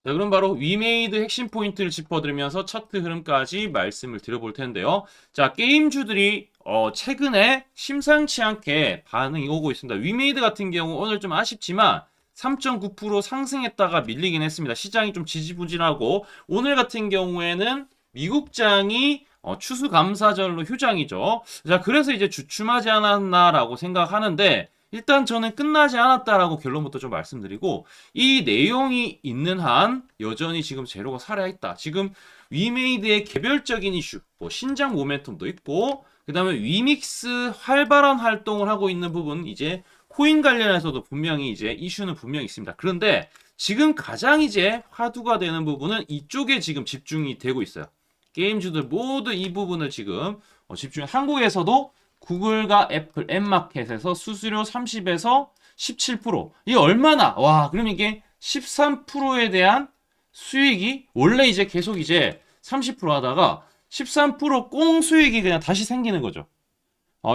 자, 그럼 바로 위메이드 핵심 포인트를 짚어드리면서 차트 흐름까지 말씀을 드려볼 텐데요. 자, 게임주들이 최근에 심상치 않게 반응이 오고 있습니다. 위메이드 같은 경우 오늘 좀 아쉽지만 3.9% 상승했다가 밀리긴 했습니다. 시장이 좀 지지부진하고 오늘 같은 경우에는 미국장이 추수감사절로 휴장이죠. 자, 그래서 이제 주춤하지 않았나라고 생각하는데 일단 저는 끝나지 않았다라고 결론부터 좀 말씀드리고 이 내용이 있는 한 여전히 지금 재료가 살아있다. 지금 위메이드의 개별적인 이슈, 뭐 신장 모멘텀도 있고 그 다음에 위믹스 활발한 활동을 하고 있는 부분 이제 코인 관련해서도 분명히 이제 이슈는 분명히 있습니다. 그런데 지금 가장 이제 화두가 되는 부분은 이쪽에 지금 집중이 되고 있어요. 게임주들 모두 이 부분을 지금 집중. 한국에서도 구글과 애플, 앱마켓에서 수수료 30에서 17%. 이게 얼마나? 와, 그럼 이게 13%에 대한 수익이 원래 이제 계속 이제 30% 하다가 13%꽁 수익이 그냥 다시 생기는 거죠.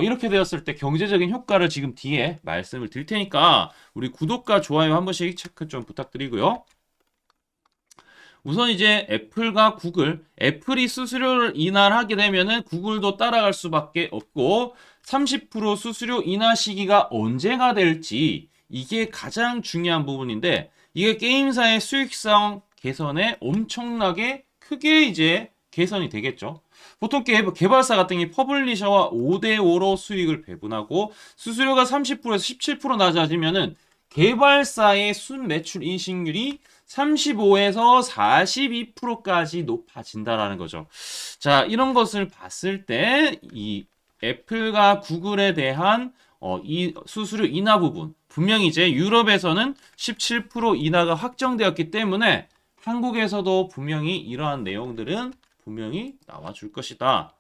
이렇게 되었을 때 경제적인 효과를 지금 뒤에 말씀을 드릴 테니까 우리 구독과 좋아요 한 번씩 체크 좀 부탁드리고요. 우선 이제 애플과 구글, 애플이 수수료를 인하하게 되면은 구글도 따라갈 수밖에 없고 30% 수수료 인하 시기가 언제가 될지 이게 가장 중요한 부분인데 이게 게임사의 수익성 개선에 엄청나게 크게 이제 개선이 되겠죠. 보통 개발사 같은 게 퍼블리셔와 5대5로 수익을 배분하고 수수료가 30%에서 17% 낮아지면은 개발사의 순 매출 인식률이 35에서 42%까지 높아진다라는 거죠. 자, 이런 것을 봤을 때 이 애플과 구글에 대한 이 수수료 인하 부분 분명히 이제 유럽에서는 17% 인하가 확정되었기 때문에 한국에서도 분명히 이러한 내용들은 분명히 나와줄 것이다.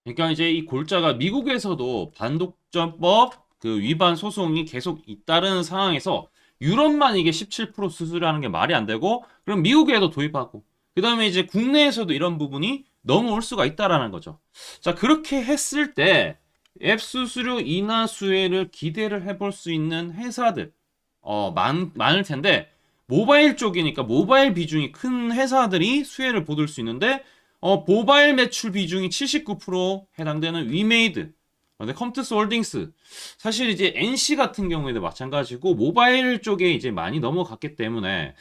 그러니까 이제 이 골자가 미국에서도 반독점법 그 위반 소송이 계속 잇따르는 상황에서 유럽만 이게 17% 수수료라는 게 말이 안 되고 그럼 미국에도 도입하고 그 다음에 이제 국내에서도 이런 부분이 넘어올 수가 있다라는 거죠. 자, 그렇게 했을 때 앱 수수료 인하 수혜를 기대를 해볼 수 있는 회사들 많을 텐데 모바일 쪽이니까 모바일 비중이 큰 회사들이 수혜를 보을 수 있는데 모바일 매출 비중이 79% 해당되는 위메이드 근데 컴투스 홀딩스 사실 이제 NC 같은 경우에도 마찬가지고 모바일 쪽에 이제 많이 넘어갔기 때문에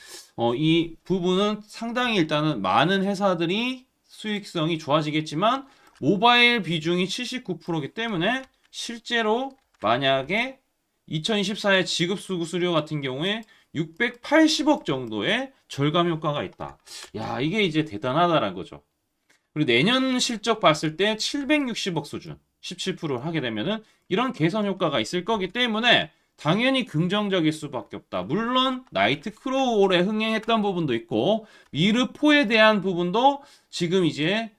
이 부분은 상당히 일단은 많은 회사들이 수익성이 좋아지겠지만 모바일 비중이 79%이기 때문에 실제로 만약에 2024년 지급 수수료 같은 경우에 680억 정도의 절감 효과가 있다. 야, 이게 이제 대단하다라는 거죠. 그리고 내년 실적 봤을 때 760억 수준 17% 하게 되면은 이런 개선 효과가 있을 거기 때문에 당연히 긍정적일 수밖에 없다. 물론 나이트 크로울에 흥행했던 부분도 있고 미르포에 대한 부분도 지금 이제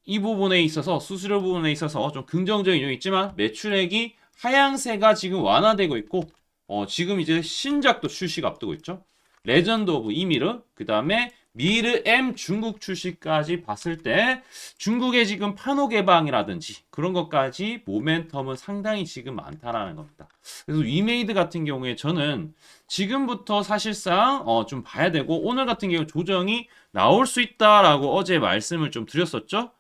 이 부분에 있어서 수수료 부분에 있어서 좀 긍정적인 요인이 있지만 매출액이 하향세가 지금 완화되고 있고 지금 이제 신작도 출시가 앞두고 있죠. 레전드 오브 이미르 그 다음에 미르 M 중국 출시까지 봤을 때 중국의 지금 판호 개방이라든지 그런 것까지 모멘텀은 상당히 지금 많다라는 겁니다. 그래서 위메이드 같은 경우에 저는 지금부터 사실상 좀 봐야 되고 오늘 같은 경우 조정이 나올 수 있다라고 어제 말씀을 좀 드렸었죠.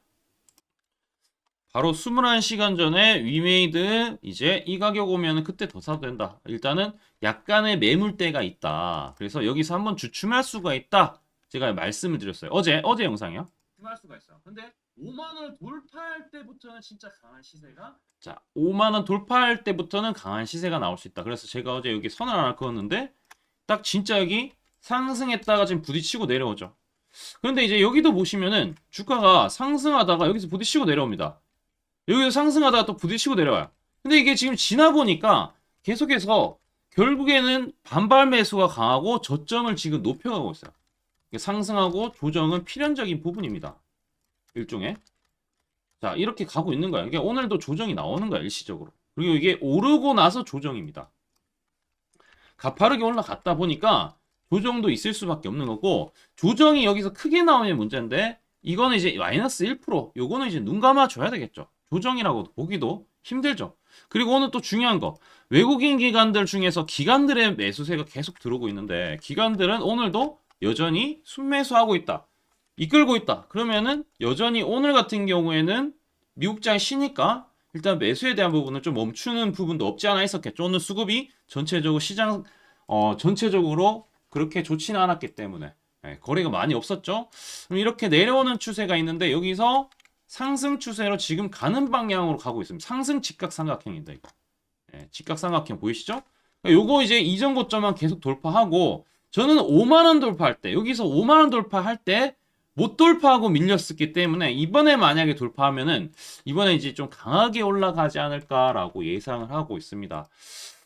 바로 21시간 전에 위메이드 이제 이 가격 오면 그때 더 사도 된다. 일단은 약간의 매물대가 있다. 그래서 여기서 한번 주춤할 수가 있다. 제가 말씀을 드렸어요. 어제 영상이요. 주춤할 수가 있어요. 근데 5만 원 돌파할 때부터는 진짜 강한 시세가 자, 5만 원 돌파할 때부터는 강한 시세가 나올 수 있다. 그래서 제가 어제 여기 선을 하나 그었는데 딱 진짜 여기 상승했다가 지금 부딪히고 내려오죠. 그런데 이제 여기도 보시면은 주가가 상승하다가 여기서 부딪히고 내려옵니다. 여기서 상승하다가 또 부딪히고 내려와요. 근데 이게 지금 지나 보니까 계속해서 결국에는 반발 매수가 강하고 저점을 지금 높여가고 있어요. 상승하고 조정은 필연적인 부분입니다. 일종의. 자, 이렇게 가고 있는 거야. 이게 오늘도 조정이 나오는 거야, 일시적으로. 그리고 이게 오르고 나서 조정입니다. 가파르게 올라갔다 보니까 조정도 있을 수밖에 없는 거고, 조정이 여기서 크게 나오면 문제인데, 이거는 이제 마이너스 1%, 요거는 이제 눈 감아줘야 되겠죠. 조정이라고 보기도 힘들죠. 그리고 오늘 또 중요한 거, 외국인 기관들 중에서 기관들의 매수세가 계속 들어오고 있는데 기관들은 오늘도 여전히 순매수하고 있다. 이끌고 있다. 그러면은 여전히 오늘 같은 경우에는 미국장이 쉬니까 일단 매수에 대한 부분은 좀 멈추는 부분도 없지 않아 있었겠죠. 오늘 수급이 전체적으로 시장 전체적으로 그렇게 좋지는 않았기 때문에 거래가 많이 없었죠. 그럼 이렇게 내려오는 추세가 있는데 여기서 상승 추세로 지금 가는 방향으로 가고 있습니다. 상승 직각삼각형입니다. 이거. 직각삼각형 보이시죠? 요거 이제 이전 고점만 계속 돌파하고 저는 5만 원 돌파할 때 여기서 5만 원 돌파할 때 못 돌파하고 밀렸었기 때문에 이번에 만약에 돌파하면은 이번에 이제 좀 강하게 올라가지 않을까라고 예상을 하고 있습니다.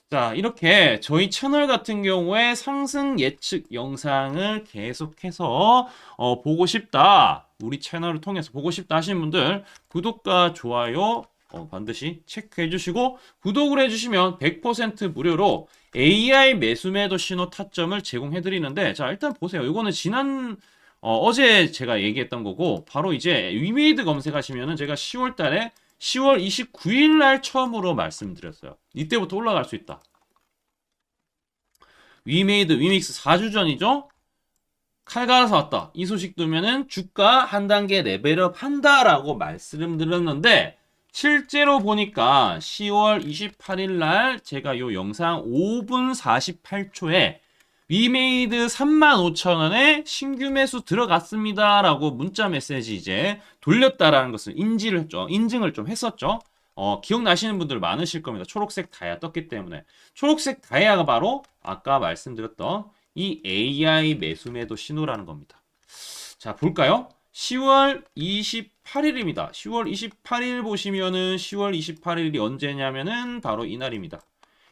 자, 이렇게 저희 채널 같은 경우에 상승 예측 영상을 계속해서 보고 싶다. 우리 채널을 통해서 보고 싶다 하시는 분들 구독과 좋아요 반드시 체크해 주시고 구독을 해주시면 100% 무료로 AI 매수매도 신호 타점을 제공해 드리는데 자 일단 보세요. 이거는 지난 어제 제가 얘기했던 거고 바로 이제 위메이드 검색하시면은 제가 10월 달에 10월 29일 날 처음으로 말씀드렸어요. 이때부터 올라갈 수 있다. 위메이드 위믹스 4주 전이죠. 칼 갈아서 왔다. 이 소식 두면은 주가 한 단계 레벨업 한다라고 말씀드렸는데 실제로 보니까 10월 28일 날 제가 요 영상 5분 48초에 위메이드 35,000원에 신규 매수 들어갔습니다 라고 문자 메시지 이제 돌렸다라는 것을 인지를 했죠. 인증을 좀 했었죠. 기억나시는 분들 많으실 겁니다. 초록색 다이아 떴기 때문에. 초록색 다이아가 바로 아까 말씀드렸던 이 AI 매수 매도 신호라는 겁니다. 자, 볼까요? 10월 28일입니다. 10월 28일 보시면은 10월 28일이 언제냐면은 바로 이날입니다.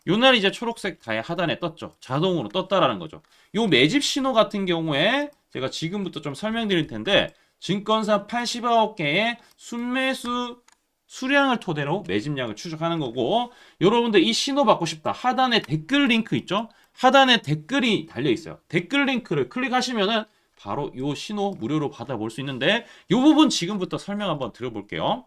요날 이제 초록색 다이아 하단에 떴죠. 자동으로 떴다라는 거죠. 요 매집 신호 같은 경우에 제가 지금부터 좀 설명드릴 텐데 증권사 89개의 순매수 수량을 토대로 매집량을 추적하는 거고 여러분들 이 신호 받고 싶다. 하단에 댓글 링크 있죠? 하단에 댓글이 달려 있어요. 댓글 링크를 클릭하시면은 바로 요 신호 무료로 받아볼 수 있는데 요 부분 지금부터 설명 한번 들어볼게요.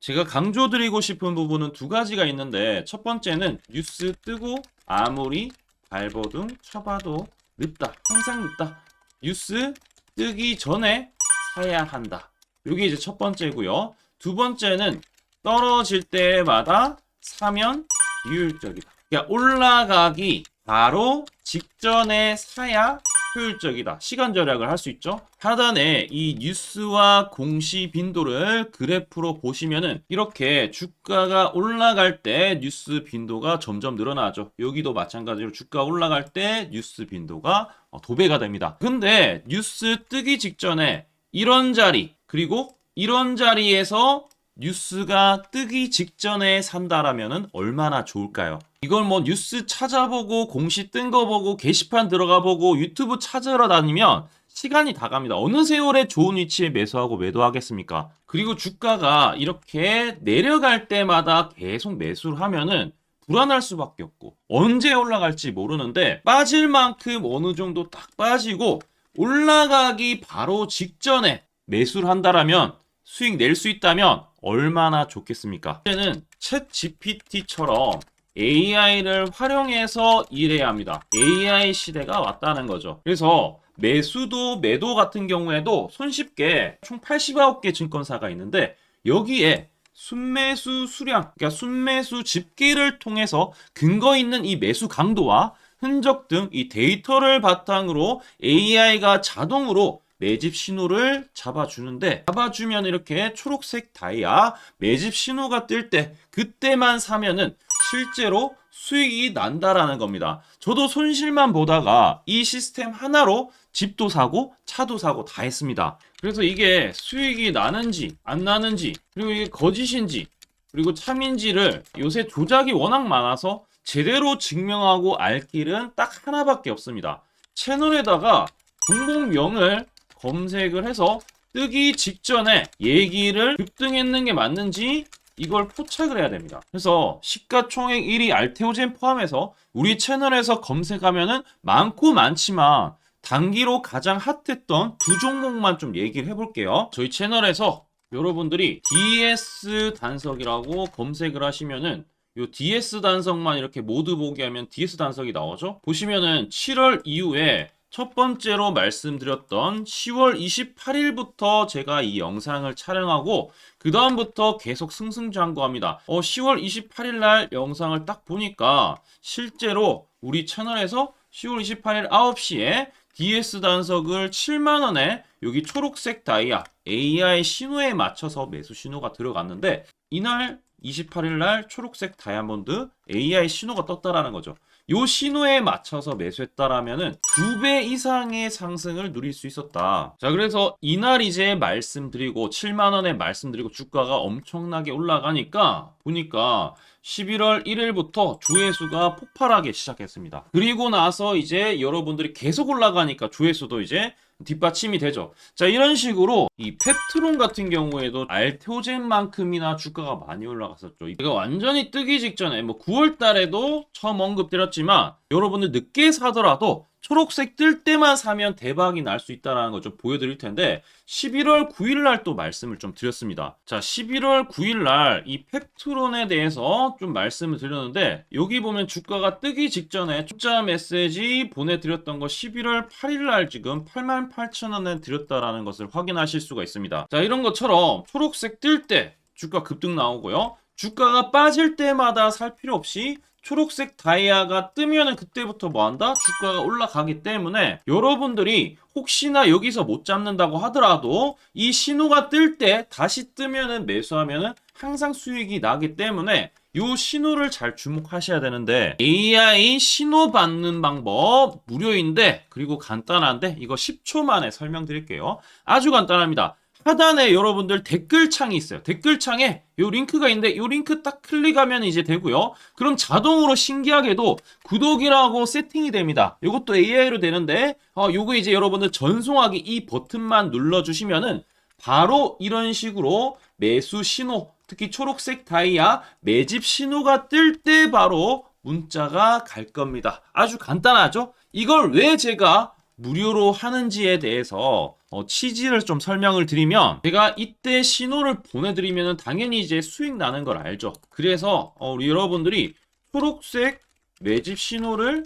제가 강조드리고 싶은 부분은 두 가지가 있는데 첫 번째는 뉴스 뜨고 아무리 발버둥 쳐봐도 늦다. 항상 늦다. 뉴스 뜨기 전에 사야 한다. 이게 이제 첫 번째고요. 두 번째는 떨어질 때마다 사면 비효율적이다. 그러니까 올라가기 바로 직전에 사야 효율적이다. 시간 절약을 할 수 있죠. 하단에 이 뉴스와 공시 빈도를 그래프로 보시면은 이렇게 주가가 올라갈 때 뉴스 빈도가 점점 늘어나죠. 여기도 마찬가지로 주가 올라갈 때 뉴스 빈도가 도배가 됩니다. 근데 뉴스 뜨기 직전에 이런 자리 그리고 이런 자리에서 뉴스가 뜨기 직전에 산다라면은 얼마나 좋을까요? 이걸 뭐 뉴스 찾아보고 공시 뜬 거 보고 게시판 들어가 보고 유튜브 찾으러 다니면 시간이 다 갑니다. 어느 세월에 좋은 위치에 매수하고 매도하겠습니까? 그리고 주가가 이렇게 내려갈 때마다 계속 매수를 하면은 불안할 수밖에 없고 언제 올라갈지 모르는데 빠질 만큼 어느 정도 딱 빠지고 올라가기 바로 직전에 매수를 한다라면 수익 낼 수 있다면 얼마나 좋겠습니까? 이제는 챗 GPT처럼 AI를 활용해서 일해야 합니다. AI 시대가 왔다는 거죠. 그래서 매수도 매도 같은 경우에도 손쉽게 총 89개 증권사가 있는데 여기에 순매수 수량, 그러니까 순매수 집계를 통해서 근거 있는 이 매수 강도와 흔적 등 이 데이터를 바탕으로 AI가 자동으로 매집 신호를 잡아주는데 잡아주면 이렇게 초록색 다이아 매집 신호가 뜰 때 그때만 사면은 실제로 수익이 난다라는 겁니다. 저도 손실만 보다가 이 시스템 하나로 집도 사고 차도 사고 다 했습니다. 그래서 이게 수익이 나는지 안 나는지 그리고 이게 거짓인지 그리고 참인지를 요새 조작이 워낙 많아서 제대로 증명하고 알 길은 딱 하나밖에 없습니다. 채널에다가 종목명을 검색을 해서 뜨기 직전에 얘기를 급등했는 게 맞는지 이걸 포착을 해야 됩니다. 그래서 시가총액 1위 알테오젠 포함해서 우리 채널에서 검색하면은 많고 많지만 단기로 가장 핫했던 두 종목만 좀 얘기를 해볼게요. 저희 채널에서 여러분들이 DS 단석이라고 검색을 하시면은 요 DS 단석만 이렇게 모두 보기 하면 DS 단석이 나오죠. 보시면은 7월 이후에 첫 번째로 말씀드렸던 10월 28일부터 제가 이 영상을 촬영하고 그 다음부터 계속 승승장구합니다. 10월 28일 날 영상을 딱 보니까 실제로 우리 채널에서 10월 28일 9시에 DS 단석을 7만원에 여기 초록색 다이아 AI 신호에 맞춰서 매수 신호가 들어갔는데 이날 28일 날 초록색 다이아몬드 AI 신호가 떴다라는 거죠. 요 신호에 맞춰서 매수했다라면은 2배 이상의 상승을 누릴 수 있었다. 자, 그래서 이날 이제 말씀드리고 7만 원에 말씀드리고 주가가 엄청나게 올라가니까 보니까 11월 1일부터 조회수가 폭발하기 시작했습니다. 그리고 나서 이제 여러분들이 계속 올라가니까 조회수도 이제 뒷받침이 되죠. 자, 이런 식으로 이 펩트론 같은 경우에도 알테오젠만큼이나 주가가 많이 올라갔었죠. 이거 완전히 뜨기 직전에 뭐 9월 달에도 처음 언급드렸지만 여러분들 늦게 사더라도 초록색 뜰 때만 사면 대박이 날 수 있다는 거 좀 보여드릴 텐데 11월 9일 날 또 말씀을 좀 드렸습니다. 자, 11월 9일 날 이 펩트론에 대해서 좀 말씀을 드렸는데 여기 보면 주가가 뜨기 직전에 투자 메시지 보내드렸던 거 11월 8일 날 지금 88,000원에 드렸다라는 것을 확인하실 수가 있습니다. 자, 이런 것처럼 초록색 뜰 때 주가 급등 나오고요. 주가가 빠질 때마다 살 필요 없이 초록색 다이아가 뜨면은 그때부터 뭐한다? 주가가 올라가기 때문에 여러분들이 혹시나 여기서 못 잡는다고 하더라도 이 신호가 뜰 때 다시 뜨면은 매수하면은 항상 수익이 나기 때문에 요 신호를 잘 주목하셔야 되는데 AI 신호 받는 방법 무료인데 그리고 간단한데 이거 10초 만에 설명드릴게요. 아주 간단합니다. 하단에 여러분들 댓글창이 있어요. 댓글창에 요 링크가 있는데 요 링크 딱 클릭하면 이제 되고요. 그럼 자동으로 신기하게도 구독이라고 세팅이 됩니다. 요것도 AI로 되는데 요거 이제 여러분들 전송하기 이 버튼만 눌러주시면은 바로 이런 식으로 매수 신호, 특히 초록색 다이아 매집 신호가 뜰 때 바로 문자가 갈 겁니다. 아주 간단하죠? 이걸 왜 제가 무료로 하는지에 대해서 취지를 좀 설명을 드리면 제가 이때 신호를 보내드리면 당연히 이제 수익 나는 걸 알죠. 그래서 우리 여러분들이 초록색 매집 신호를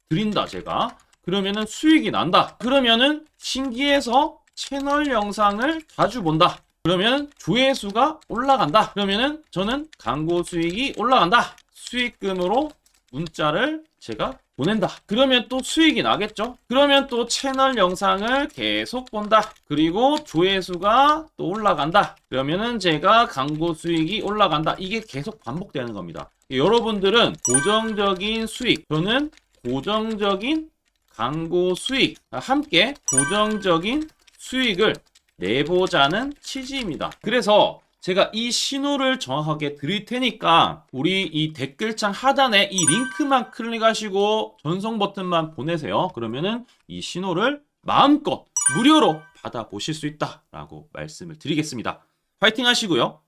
드린다 제가 그러면은 수익이 난다. 그러면은 신기해서 채널 영상을 자주 본다. 그러면 조회수가 올라간다. 그러면은 저는 광고 수익이 올라간다. 수익금으로 문자를 제가 보낸다. 그러면 또 수익이 나겠죠? 그러면 또 채널 영상을 계속 본다. 그리고 조회수가 또 올라간다. 그러면은 제가 광고 수익이 올라간다. 이게 계속 반복되는 겁니다. 여러분들은 고정적인 수익, 저는 고정적인 광고 수익, 함께 고정적인 수익을 내보자는 취지입니다. 그래서 제가 이 신호를 정확하게 드릴 테니까 우리 이 댓글창 하단에 이 링크만 클릭하시고 전송 버튼만 보내세요. 그러면은 이 신호를 마음껏 무료로 받아보실 수 있다라고 말씀을 드리겠습니다. 파이팅 하시고요.